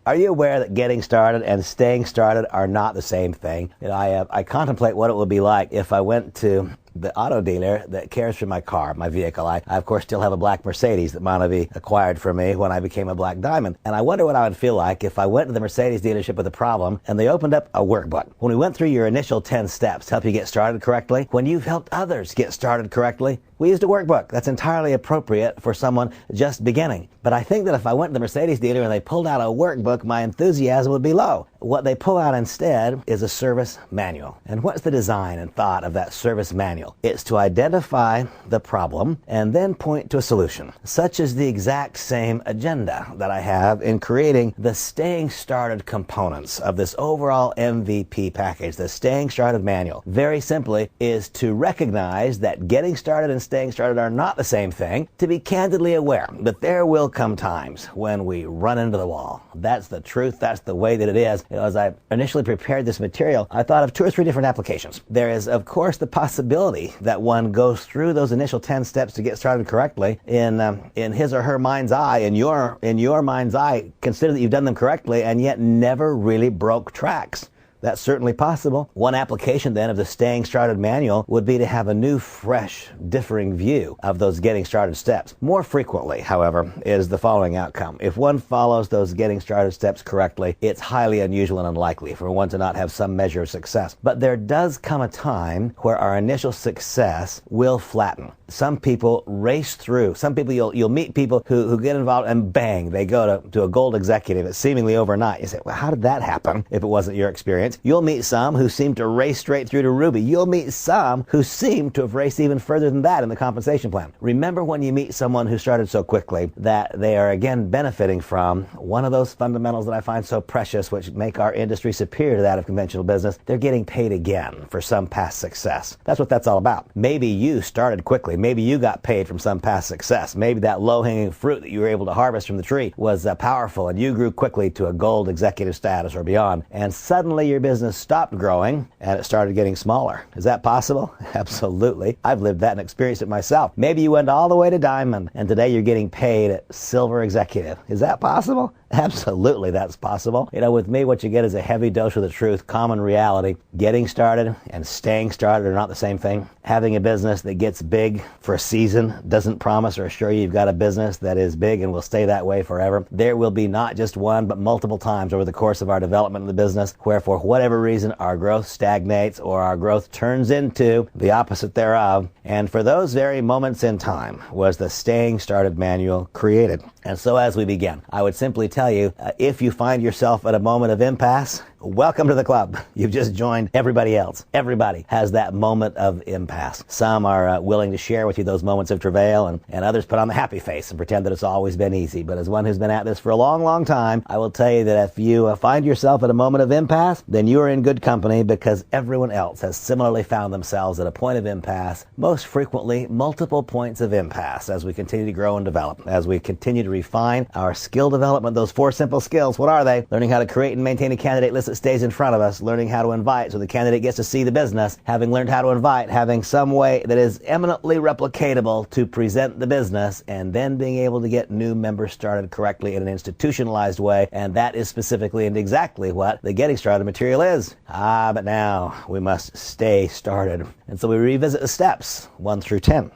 Are you aware that getting started and staying started are not the same thing? I contemplate what it would be like if I went to the auto dealer that cares for my car, my vehicle. I of course still have a black Mercedes that MonaVie acquired for me when I became a black diamond. And I wonder what I would feel like if I went to the Mercedes dealership with a problem and they opened up a workbook. When we went through your initial 10 steps to help you get started correctly, when you've helped others get started correctly, we used a workbook. That's entirely appropriate for someone just beginning. But I think that if I went to the Mercedes dealer and they pulled out a workbook, my enthusiasm would be low. What they pull out instead is a service manual. And what's the design and thought of that service manual? It's to identify the problem and then point to a solution. Such is the exact same agenda that I have in creating the staying started components of this overall MVP package, the staying started manual. Very simply is to recognize that getting started and staying started are not the same thing, to be candidly aware that there will come times when we run into the wall. That's the truth. That's the way that it is. As I initially prepared this material, I thought of 2 or 3 different applications. There is, of course, the possibility that one goes through those initial 10 steps to get started correctly in his or her mind's eye, in your mind's eye, consider that you've done them correctly and yet never really broke tracks. That's certainly possible. One application then of the staying started manual would be to have a new, fresh, differing view of those getting started steps. More frequently, however, is the following outcome. If one follows those getting started steps correctly, it's highly unusual and unlikely for one to not have some measure of success. But there does come a time where our initial success will flatten. Some people race through. Some people, you'll meet people who get involved and bang, they go to a gold executive. It's seemingly overnight. You say, well, how did that happen if it wasn't your experience? You'll meet some who seem to race straight through to Ruby. You'll meet some who seem to have raced even further than that in the compensation plan. Remember when you meet someone who started so quickly that they are again benefiting from one of those fundamentals that I find so precious, which make our industry superior to that of conventional business. They're getting paid again for some past success. That's what that's all about. Maybe you started quickly. Maybe you got paid from some past success. Maybe that low-hanging fruit that you were able to harvest from the tree was powerful and you grew quickly to a gold executive status or beyond. And suddenly your business stopped growing and it started getting smaller. Is that possible? Absolutely. I've lived that and experienced it myself. Maybe you went all the way to diamond and today you're getting paid at silver executive. Is that possible? Absolutely, that's possible. With me, what you get is a heavy dose of the truth, common reality. Getting started and staying started are not the same thing. Having a business that gets big for a season doesn't promise or assure you you've got a business that is big and will stay that way forever. There will be not just one, but multiple times over the course of our development of the business where for whatever reason our growth stagnates or our growth turns into the opposite thereof. And for those very moments in time was the staying started manual created. And so as we begin, I would simply tell you, if you find yourself at a moment of impasse, welcome to the club. You've just joined everybody else. Everybody has that moment of impasse. Some are willing to share with you those moments of travail, and others put on the happy face and pretend that it's always been easy. But as one who's been at this for a long, long time, I will tell you that if you find yourself at a moment of impasse, then you are in good company because everyone else has similarly found themselves at a point of impasse, most frequently multiple points of impasse as we continue to grow and develop, as we continue to refine our skill development, those 4 simple skills. What are they? Learning how to create and maintain a candidate list that stays in front of us, learning how to invite so the candidate gets to see the business, having learned how to invite, having some way that is eminently replicatable to present the business, and then being able to get new members started correctly in an institutionalized way. And that is specifically and exactly what the getting started material is. But now we must stay started. And so we revisit the steps 1 through 10.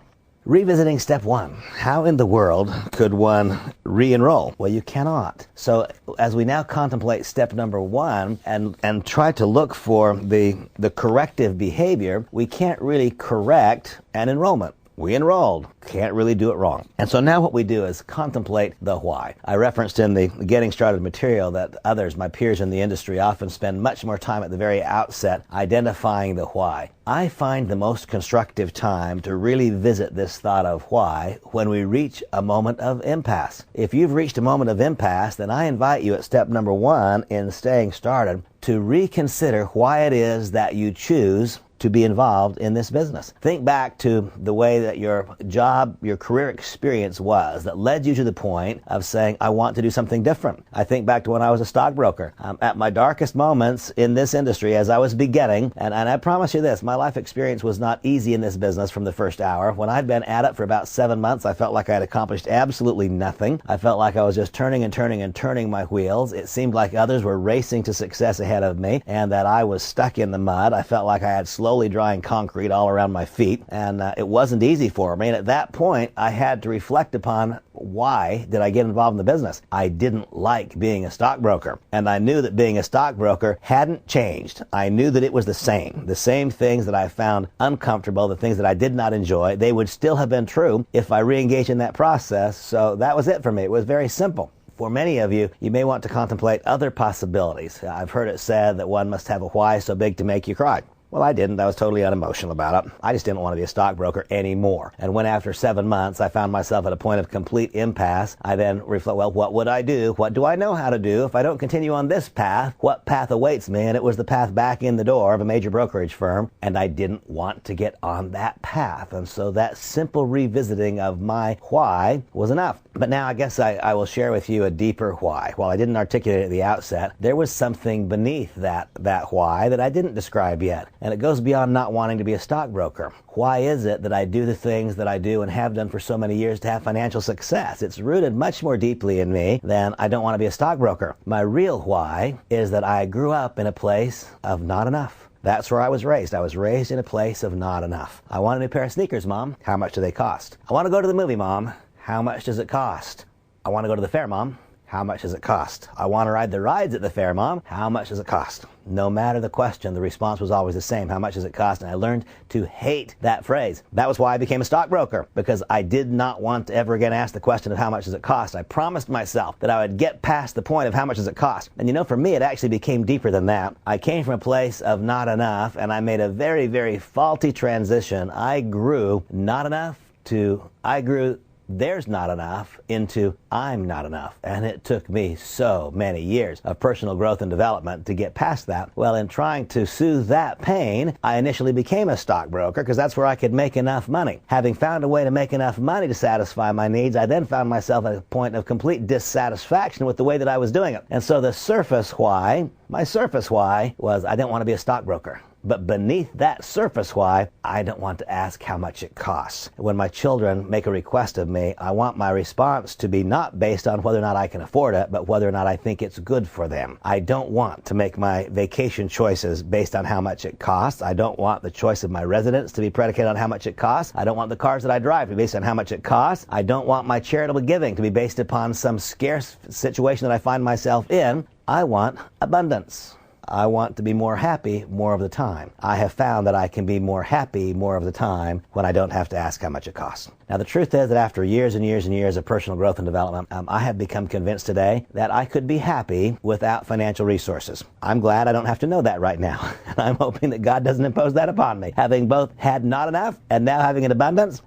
Revisiting step 1. How in the world could one re-enroll? Well, you cannot. So as we now contemplate step number 1 and try to look for the corrective behavior, we can't really correct an enrollment. We enrolled. Can't really do it wrong. And so now what we do is contemplate the why. I referenced in the Getting Started material that others, my peers in the industry, often spend much more time at the very outset identifying the why. I find the most constructive time to really visit this thought of why when we reach a moment of impasse. If you've reached a moment of impasse, then I invite you at step number 1 in staying started to reconsider why it is that you choose to be involved in this business. Think back to the way that your job, your career experience was that led you to the point of saying, I want to do something different. I think back to when I was a stockbroker. At my darkest moments in this industry as I was beginning, and I promise you this, my life experience was not easy in this business from the first hour. When I'd been at it for about 7 months, I felt like I had accomplished absolutely nothing. I felt like I was just turning and turning and turning my wheels. It seemed like others were racing to success ahead of me and that I was stuck in the mud. I felt like I had slowly drying concrete all around my feet, and it wasn't easy for me. And at that point, I had to reflect upon why did I get involved in the business. I didn't like being a stockbroker, and I knew that being a stockbroker hadn't changed. I knew that it was the same things that I found uncomfortable, the things that I did not enjoy, they would still have been true if I re-engaged in that process. So that was it for me. It was very simple. For many of you, you may want to contemplate other possibilities. I've heard it said that one must have a why so big to make you cry. Well, I didn't. I was totally unemotional about it. I just didn't want to be a stockbroker anymore. And when after 7 months I found myself at a point of complete impasse, I then reflect, well, what would I do? What do I know how to do? If I don't continue on this path, what path awaits me? And it was the path back in the door of a major brokerage firm, and I didn't want to get on that path. And so that simple revisiting of my why was enough. But now I guess I will share with you a deeper why. While I didn't articulate it at the outset, there was something beneath that why that I didn't describe yet. And it goes beyond not wanting to be a stockbroker. Why is it that I do the things that I do and have done for so many years to have financial success? It's rooted much more deeply in me than I don't want to be a stockbroker. My real why is that I grew up in a place of not enough. That's where I was raised. I was raised in a place of not enough. I want a new pair of sneakers, Mom. How much do they cost? I want to go to the movie, Mom. How much does it cost? I want to go to the fair, Mom. How much does it cost? I want to ride the rides at the fair, Mom. How much does it cost? No matter the question, the response was always the same. How much does it cost? And I learned to hate that phrase. That was why I became a stockbroker, because I did not want to ever again ask the question of how much does it cost. I promised myself that I would get past the point of how much does it cost. And you know, for me, it actually became deeper than that. I came from a place of not enough, and I made a very, very faulty transition. I grew not enough to there's not enough into I'm not enough. And it took me so many years of personal growth and development to get past that. Well, in trying to soothe that pain, I initially became a stockbroker because that's where I could make enough money. Having found a way to make enough money to satisfy my needs, I then found myself at a point of complete dissatisfaction with the way that I was doing it. And so the surface why, my surface why, was I didn't want to be a stockbroker. But beneath that surface why, I don't want to ask how much it costs. When my children make a request of me, I want my response to be not based on whether or not I can afford it, but whether or not I think it's good for them. I don't want to make my vacation choices based on how much it costs. I don't want the choice of my residence to be predicated on how much it costs. I don't want the cars that I drive to be based on how much it costs. I don't want my charitable giving to be based upon some scarce situation that I find myself in. I want abundance. I want to be more happy more of the time. I have found that I can be more happy more of the time when I don't have to ask how much it costs. Now, the truth is that after years and years and years of personal growth and development, I have become convinced today that I could be happy without financial resources. I'm glad I don't have to know that right now. And I'm hoping that God doesn't impose that upon me. Having both had not enough and now having an abundance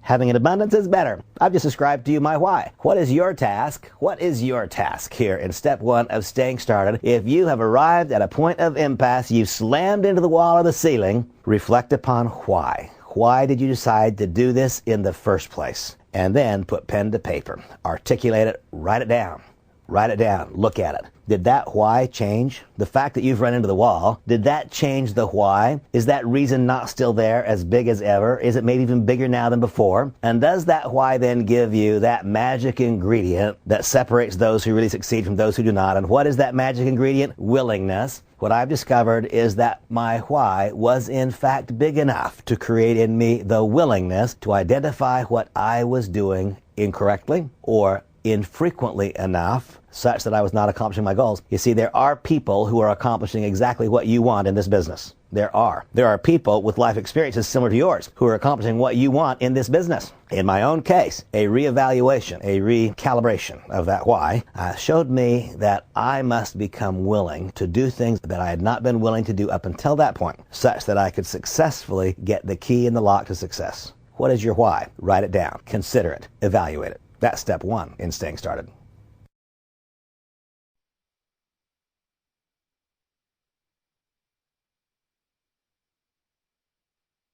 is better. I've just described to you my why. What is your task? What is your task here in step 1 of staying started? If you have arrived at a point of impasse, you've slammed into the wall or the ceiling, reflect upon why. Why did you decide to do this in the first place? And then put pen to paper. Articulate it. Write it down. Write it down. Look at it. Did that why change? The fact that you've run into the wall, did that change the why? Is that reason not still there, as big as ever? Is it maybe even bigger now than before? And does that why then give you that magic ingredient that separates those who really succeed from those who do not? And what is that magic ingredient? Willingness. What I've discovered is that my why was in fact big enough to create in me the willingness to identify what I was doing incorrectly or infrequently enough such that I was not accomplishing my goals. You see, there are people who are accomplishing exactly what you want in this business. There are people with life experiences similar to yours who are accomplishing what you want in this business. In my own case, a reevaluation, a recalibration of that why showed me that I must become willing to do things that I had not been willing to do up until that point, such that I could successfully get the key in the lock to success. What is your why? Write it down. Consider it. Evaluate it. That's step 1 in staying started.